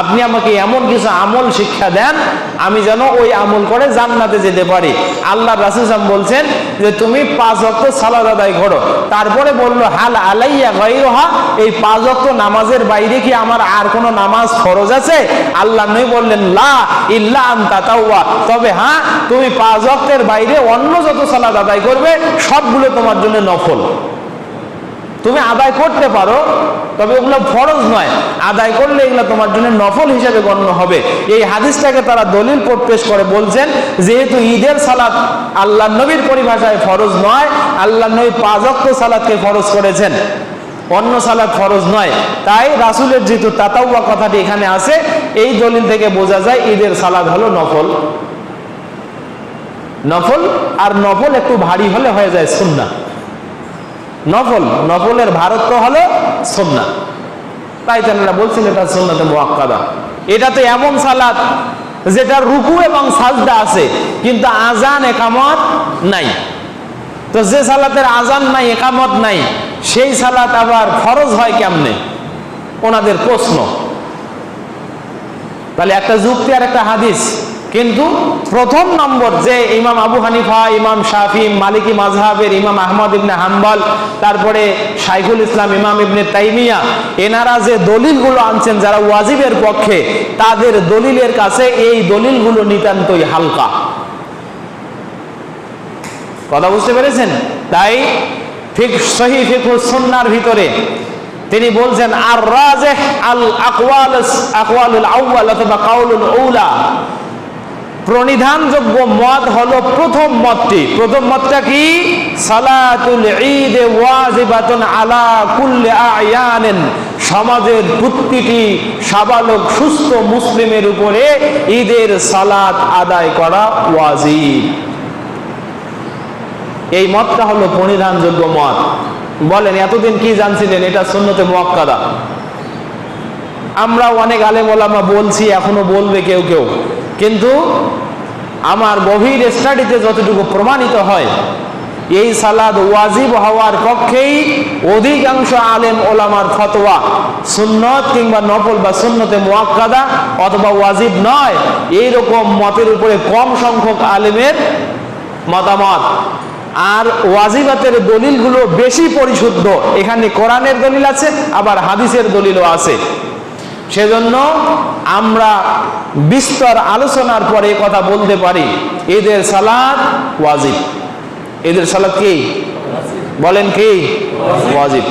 আপনি আমাকে এমন কিছু আমল শিক্ষা দেন আমি যেন ওই আমল করে জান্নাতে যেতে পারি। আল্লাহ রাসূল সাল্লাল্লাহু আলাইহি ওয়াসাল্লাম বলছেন যে তুমি 5 ওয়াক্ত সালাত আদায় করো। তারপরে বললো হাল আলাইয়া গায়রুহা, এই 5 ওয়াক্ত নামাজের বাইরে কি আমার আর কোনো নামাজ ফরজ আছে? আল্লাহ নবী বললেন লা ইল্লা আন তাতাওয়া, তবে হ্যাঁ তুমি 5 ওয়াক্তের বাইরে অন্য যত সালাত আদায় করবে সবগুলো তোমার জন্য নফল। তুমি আদায় করতে পারো, তবে ওগুলো ফরজ নয়, আদায় করলে এগুলো তোমার জন্য নফল হিসেবে গণ্য হবে। এই হাদিসটাকে তারা দলিল পেশ করে বলছেন যেহেতু ঈদের সালাত আল্লাহ নবীর পরিভাষায় ফরজ নয়, আল্লাহ নবী 5 ওয়াক্ত সালাতকে ফরজ করেছেন, অন্য সালাত ফরজ নয়, তাই রাসূলের যেহেতু তাতাওয়া কথাটি এখানে আছে, এই দলিল থেকে বোঝা যায় ঈদের সালাত হলো নফল। নফল আর নফল একটু ভারী হলে হয়ে যায় সুন্নাহ। নফল, নফলের ভারত তো হলো সুন্নাহ, তাই তারা বলছিল এটা সুন্নাতে মুআক্কাদা। এটা তো এমন সালাত যেটা রুকু এবং সাজদা আছে কিন্তু আজান একামত নাই। তো যে সালাতের আজান নাই একামত নাই সেই সালাত আবার ফরজ হয় কেমনে, ওনাদের প্রশ্ন। তাহলে একটা যুক্তি আর একটা হাদিস। কিন্তু প্রথম নম্বর যে ইমাম আবু হানিফা, ইমাম শাফি, মালিকি মাযহাবের ইমাম আহমদ ইবনে হাম্বল, তারপরে শাইখুল ইসলাম ইমাম ইবনে তাইমিয়া, এনারা যে দলিলগুলো আনছেন যারা ওয়াজিবের পক্ষে, তাদের দলিলের কাছে এই দলিলগুলো নিতান্তই হালকা। কথা বুঝতে পেরেছেন? তাই সহিহ ফিকহুস সুন্নাহর ভিতরে তিনি বলছেন আর রাজিহ আল আকওয়ালুল আউয়াল অথবা কাউলুল আউলা, প্রণিধানযোগ্য মত হলো প্রথম মতটি। প্রথম মতটা কি? সালাতুল ঈদ ওয়াজিবাতুন আলা কুল্লি আয়ানিন, সমাজের প্রতিটি সাবালক সুস্থ মুসলিমের উপরে ঈদের সালাত আদায় করা ওয়াজিব। এই মতটা হলো প্রণিধানযোগ্য মত। বলেন এতদিন কি জানছিলেন এটা সুন্নতে মুআক্কাদা? আমরা অনেক আলেম ওলামা বলছি, এখনো বলবে কেউ কেউ, কিন্তু আমার গভীর স্টাডিতে যতটুকু প্রমাণিত হয় এই সালাত ওয়াজিব হওয়ার পক্ষেই অধিকাংশ আলেম ওলামার ফতোয়া। সুন্নত কিংবা নফল বা সুন্নতে মুআক্কাদা অথবা ওয়াজিব নয় এইরকম মতের উপরে কম সংখ্যক আলেমের মতামত। আর ওয়াজিবাতের দলিলগুলো বেশি পরিশুদ্ধ, এখানে কোরআনের দলিল আছে আবার হাদিসের দলিলও আছে। সেজন্য আমরা বিস্তর আলোচনার পরে কথা বলতে পারি ঈদের সালাত ওয়াজিব। ঈদের সালাত কি? বলেন কি? ওয়াজিব।